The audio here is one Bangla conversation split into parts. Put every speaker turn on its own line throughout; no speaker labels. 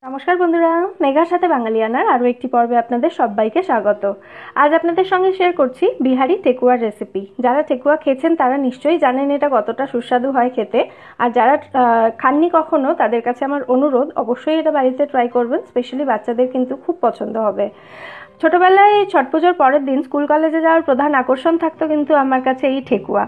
নমস্কার বন্ধুরা, মেঘার সাথে বাঙালিয়ানার আরও একটি পর্বে আপনাদের সবাইকে স্বাগত। আজ আপনাদের সঙ্গে শেয়ার করছি বিহারি ঠেকুয়ার রেসিপি। যারা ঠেকুয়া খেয়েছেন তারা নিশ্চয়ই জানেন এটা কতটা সুস্বাদু হয় খেতে, আর যারা খাননি কখনো তাদের কাছে আমার অনুরোধ অবশ্যই এটা বাড়িতে ট্রাই করবেন। স্পেশালি বাচ্চাদের কিন্তু খুব পছন্দ হবে। ছোটবেলায় ছট পুজোর পরের দিন স্কুল কলেজে যাওয়ার প্রধান আকর্ষণ থাকতো কিন্তু আমার কাছে এই ঠেকুয়া।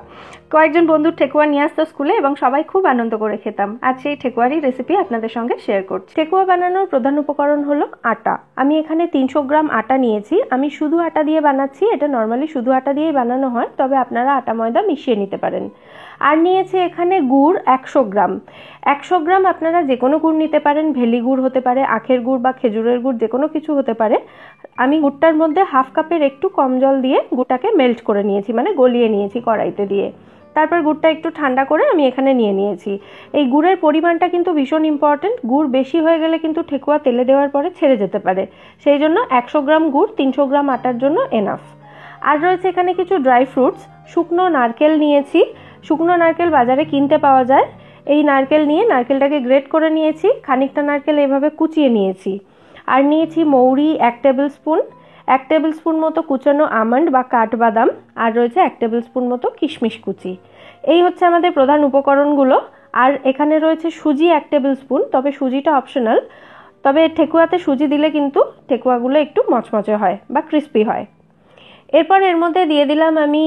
কয়েকজন বন্ধুর ঠেকুয়া নিয়ে আসতো স্কুলে এবং সবাই খুব আনন্দ করে খেতাম। আজ সেই ঠেকুয়ারই রেসিপি আপনাদের সঙ্গে শেয়ার করছি। ঠেকুয়া বানানোর প্রধান উপকরণ হলো আটা। আমি এখানে 300 গ্রাম আটা নিয়েছি। আমি শুধু আটা দিয়ে বানাচ্ছি, এটা নর্মালি শুধু আটা দিয়েই বানানো হয়, তবে আপনারা আটা ময়দা মিশিয়ে নিতে পারেন। আর নিয়েছি এখানে গুড় 100 গ্রাম। 100 গ্রাম আপনারা যে কোনো গুড় নিতে পারেন, ভেলি গুড় হতে পারে, আখের গুড় বা খেজুরের গুড়, যে কোনো কিছু হতে পারে। আমি গুড়টার মধ্যে হাফ কাপের একটু কম জল দিয়ে গুড়টাকে মেল্ট করে নিয়েছি, মানে গলিয়ে নিয়েছি কড়াইতে দিয়ে। তারপর গুড়টা একটু ঠান্ডা করে আমি এখানে নিয়ে নিয়েছি। এই গুড়ের পরিমাণটা কিন্তু ভীষণ ইম্পর্টেন্ট। গুড় বেশি হয়ে গেলে কিন্তু ঠেকুয়া তেলে দেওয়ার পরে ছেড়ে যেতে পারে, সেই জন্য 100 গ্রাম গুড় 300 গ্রাম আটার জন্য এনাফ। আর রয়েছে এখানে কিছু ড্রাই ফ্রুটস। শুকনো নারকেল নিয়েছি। শুকনো নারকেল বাজারে কিনতে পাওয়া যায়। এই নারকেল নিয়ে নারকেলটাকে গ্রেট করে নিয়েছি, খানিকটা নারকেল এভাবে কুচিয়ে নিয়েছি। আর নিয়েছি মৌরি 1 টেবিল স্পুন, 1 টেবিল স্পুন মতো কুচানো আমন্ড বা কাঠবাদাম, আর রয়েছে 1 টেবিল স্পুন মতো কিশমিশ কুচি। এই হচ্ছে আমাদের প্রধান উপকরণগুলো। আর এখানে রয়েছে সুজি 1 টেবিল স্পুন, তবে সুজিটা অপশনাল। তবে ঠেকুয়াতে সুজি দিলে কিন্তু ঠেকুয়াগুলো একটু মচমচে হয় বা ক্রিস্পি হয়। এরপর এর মধ্যে দিয়ে দিলাম আমি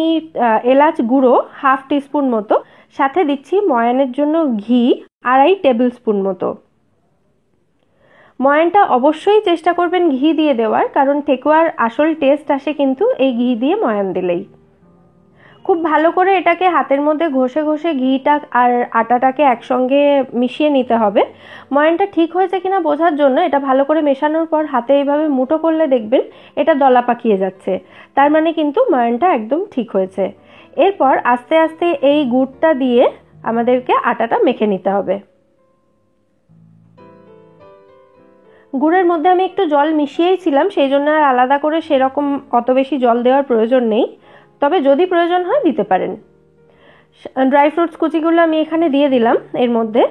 এলাচ গুঁড়ো 1/2 টিস্পুন মতো, সাথে দিচ্ছি ময়ানের জন্য ঘি 2.5 টেবিল স্পুন মতো। ময়ানটা অবশ্যই চেষ্টা করবেন ঘি দিয়ে দেওয়ার, কারণ ঠেকুয়ার আসল টেস্ট আসে কিন্তু এই ঘি দিয়ে ময়ান দিলেই। খুব ভালো করে এটাকে হাতের মধ্যে ঘষে ঘষে ঘিটা আর আটাটাকে একসঙ্গে মিশিয়ে নিতে হবে। ময়ানটা ঠিক হয়েছে কিনা বোঝার জন্য এটা ভালো করে মেশানোর পর হাতে এইভাবে মুঠো করলে দেখবেন এটা দলা পাকিয়ে যাচ্ছে, তার মানে কিন্তু ময়ানটা একদম ঠিক হয়েছে। এরপর আস্তে আস্তে এই গুড়টা দিয়ে আমাদেরকে আটাটা মেখে নিতে হবে। গুড়ের মধ্যে আমি একটু জল মিশিয়েই ছিলাম, সেই জন্য আর আলাদা করে সেরকম অত বেশি জল দেওয়ার প্রয়োজন নেই, তবে যদি প্রয়োজন হয় দিতে পারেন। ড্রাই ফ্রুটস কুচিগুলো আমি এখানে দিয়ে দিলাম এর মধ্যে।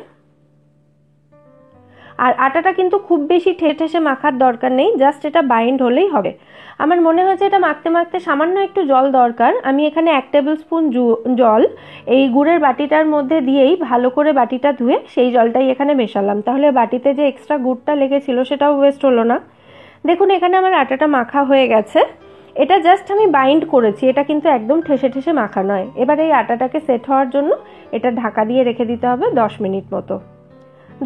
আর আটাটা কিন্তু খুব বেশি ঠেসে মাখার দরকার নেই, জাস্ট এটা বাইন্ড হলেই হবে। আমার মনে হয়েছে এটা মাখতে মাখতে সামান্য একটু জল দরকার। আমি এখানে 1 টেবিল স্পুন জল এই গুড়ের বাটিটার মধ্যে দিয়েই ভালো করে বাটিটা ধুয়ে সেই জলটাই এখানে মেশালাম, তাহলে বাটিতে যে এক্সট্রা গুড়টা লেগেছিল সেটাও ওয়েস্ট হলো না। দেখুন এখানে আমার আটাটা মাখা হয়ে গেছে। এটা জাস্ট আমি বাইন্ড করেছি, এটা কিন্তু একদম ঠেসে ঠেসে মাখা নয়। এবার এই আটাটাকে সেট হওয়ার জন্য এটা ঢাকা দিয়ে রেখে দিতে হবে 10 মিনিট মতো।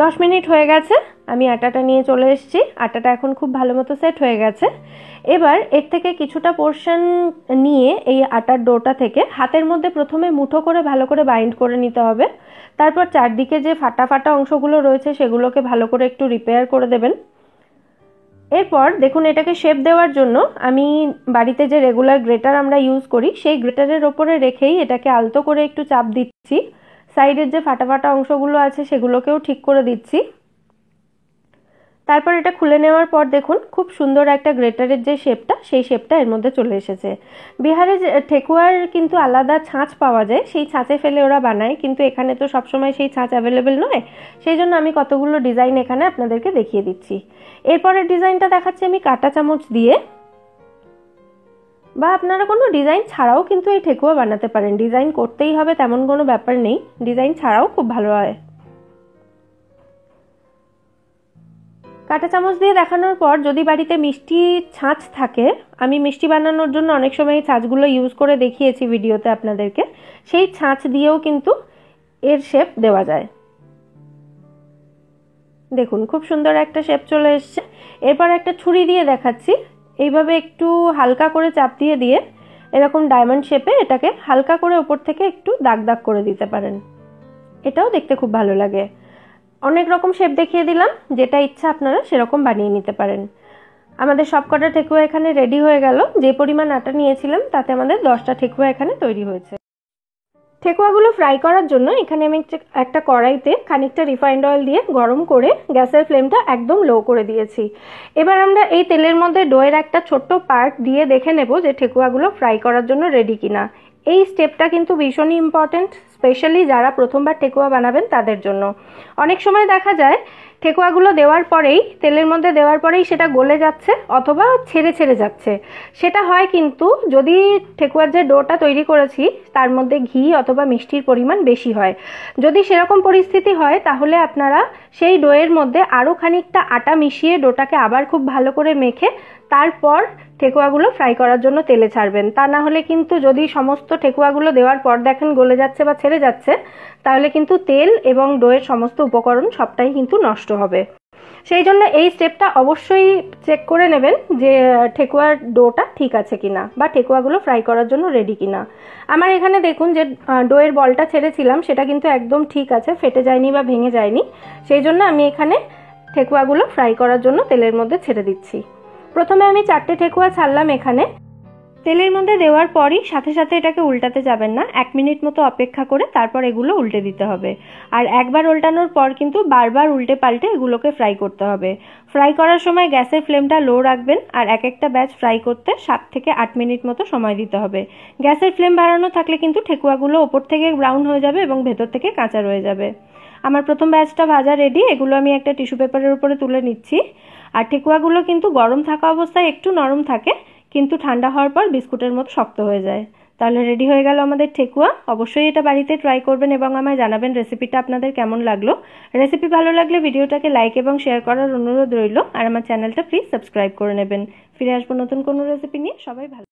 10 মিনিট হয়ে গেছে, আমি আটাটা নিয়ে চলে এসেছি। আটাটা এখন খুব ভালো মতো সেট হয়ে গেছে। এবার এর থেকে কিছুটা পোর্শন নিয়ে এই আটার ডোটা থেকে হাতের মধ্যে প্রথমে মুঠো করে ভালো করে বাইন্ড করে নিতে হবে। তারপর চারদিকে যে ফাটা ফাটা অংশগুলো রয়েছে সেগুলোকে ভালো করে একটু রিপেয়ার করে দেবেন। এরপর দেখুন এটাকে শেপ দেওয়ার জন্য আমি বাড়িতে যে রেগুলার গ্রেটার আমরা ইউজ করি সেই গ্রেটারের ওপরে রেখেই এটাকে আলতো করে একটু চাপ দিচ্ছি। সাইডের যে ফাটা ফাটা অংশগুলো আছে সেগুলোকেও ঠিক করে দিচ্ছি। তারপর এটা খুলে নেওয়ার পর দেখুন খুব সুন্দর একটা গ্রেটারের যে শেপটা, সেই শেপটা এর মধ্যে চলে এসেছে। বিহারে ঠেকুয়ার কিন্তু আলাদা ছাঁচ পাওয়া যায়, সেই ছাঁচে ফেলে ওরা বানায়, কিন্তু এখানে তো সবসময় সেই ছাঁচ অ্যাভেলেবেল নয়, সেই জন্য আমি কতগুলো ডিজাইন এখানে আপনাদেরকে দেখিয়ে দিচ্ছি। এরপরের ডিজাইনটা দেখাচ্ছি আমি কাঁটা চামচ দিয়ে, বা আপনারা কোনো ডিজাইন ছাড়াও কিন্তু এই ঠেকুয়া বানাতে পারেন। ডিজাইন করতেই হবে তেমন কোনো ব্যাপার নেই, ডিজাইন ছাড়াও খুব ভালো হয়। কাঁটা চামচ দিয়ে দেখানোর পর যদি বাড়িতে মিষ্টি ছাঁচ থাকে, আমি মিষ্টি বানানোর জন্য অনেক সময় এই ছাঁচগুলো ইউজ করে দেখিয়েছি ভিডিওতে আপনাদেরকে, সেই ছাঁচ দিয়েও কিন্তু এর শেপ দেওয়া যায়। দেখুন খুব সুন্দর একটা শেপ চলে এসছে। এরপর একটা ছুরি দিয়ে দেখাচ্ছি। এইভাবে একটু হালকা করে চাপ দিয়ে দিয়ে এরকম ডায়মন্ড শেপে এটাকে হালকা করে উপর থেকে একটু দাগ দাগ করে দিতে পারেন, এটাও দেখতে খুব ভালো লাগে। অনেক রকম শেপ দেখিয়ে দিলাম, যেটা ইচ্ছা আপনারা সেরকম বানিয়ে নিতে পারেন। আমাদের সবকটা ঠেকুয়া এখানে রেডি হয়ে গেল। যে পরিমাণ আটা নিয়েছিলাম তাতে আমাদের 10টা ঠেকুয়া এখানে তৈরি হয়েছে। ঠেকুয়াগুলো ফ্রাই করার জন্য এখানে আমি একটা কড়াইতে খানিকটা রিফাইন্ড অয়েল দিয়ে গরম করে গ্যাসের ফ্লেমটা একদম লো করে দিয়েছি। এবার আমরা এই তেলের মধ্যে ডোয়ের একটা ছোট্ট পার্ট দিয়ে দেখে নেব যে ঠেকুয়াগুলো ফ্রাই করার জন্য রেডি কিনা। এই স্টেপটা কিন্তু ভীষণই ইম্পর্টেন্ট, স্পেশালি যারা প্রথমবার ঠেকুয়া বানাবেন তাদের জন্য। অনেক সময় দেখা যায় ঠেকুয়াগুলো দেওয়ার পরেই, তেলের মধ্যে দেওয়ার পরেই সেটা গলে যাচ্ছে অথবা ছেড়ে ছেড়ে যাচ্ছে। সেটা হয় কিন্তু যদি ঠেকুয়ার যে ডোটা তৈরি করেছি তার মধ্যে ঘি অথবা মিষ্টির পরিমাণ বেশি হয়। যদি সেরকম পরিস্থিতি হয় তাহলে আপনারা সেই ডোয়ের মধ্যে আরও খানিকটা আটা মিশিয়ে ডোটাকে আবার খুব ভালো করে মেখে তারপর ঠেকুয়াগুলো ফ্রাই করার জন্য তেলে ছাড়বেন। তা না হলে কিন্তু যদি সমস্ত ঠেকুয়াগুলো দেওয়ার পর দেখেন গলে যাচ্ছে বা ছেড়ে যাচ্ছে, তাহলে কিন্তু তেল এবং ডোয়ের সমস্ত উপকরণ সবটাই কিন্তু নষ্ট হবে। সেই জন্য এই স্টেপটা অবশ্যই চেক করে নেবেন যে ঠেকুয়ার ডোটা ঠিক আছে কিনা বা ঠেকুয়াগুলো ফ্রাই করার জন্য রেডি কিনা। আমার এখানে দেখুন যে ডোয়ের বলটা ছেড়েছিলাম সেটা কিন্তু একদম ঠিক আছে, ফেটে যায়নি বা ভেঙে যায়নি। সেই জন্য আমি এখানে ঠেকুয়াগুলো ফ্রাই করার জন্য তেলের মধ্যে ছেড়ে দিচ্ছি। প্রথমে আমি 4টে ঠেকুয়া ছাড়লাম এখানে। তেলের মধ্যে দেওয়ার পরই সাথে সাথে এটাকে উল্টাতে যাবেন না, 1 মিনিট মতো অপেক্ষা করে তারপর এগুলো উল্টে দিতে হবে। আর একবার উল্টানোর পর কিন্তু বারবার উল্টে পাল্টে এগুলোকে ফ্রাই করতে হবে। ফ্রাই করার সময় গ্যাসের ফ্লেমটা লো রাখবেন আর এক একটা ব্যাচ ফ্রাই করতে 7 থেকে 8 মিনিট মতো সময় দিতে হবে। গ্যাসের ফ্লেম বাড়ানো থাকলে কিন্তু ঠেকুয়াগুলো ওপর থেকে ব্রাউন হয়ে যাবে এবং ভেতর থেকে কাঁচা রয়ে যাবে। আমার প্রথম ব্যাচটা ভাজা রেডি, এগুলো আমি একটা টিস্যু পেপারের উপরে তুলে নিচ্ছি। আর ঠেকুয়াগুলো কিন্তু গরম থাকা অবস্থায় একটু নরম থাকে, কিন্তু ঠান্ডা হওয়ার পর বিস্কুটের মতো শক্ত হয়ে যায়। তাহলে রেডি হয়ে গেল আমাদের ঠেকুয়া। অবশ্যই এটা বাড়িতে ট্রাই করবেন এবং আমায় জানাবেন রেসিপিটা আপনাদের কেমন লাগলো। রেসিপি ভালো লাগলে ভিডিওটাকে লাইক এবং শেয়ার করার অনুরোধ রইল। আর আমার চ্যানেলটা প্লিজ সাবস্ক্রাইব করে নেবেন। ফিরে আসবো নতুন কোনো রেসিপি নিয়ে। সবাই ভালো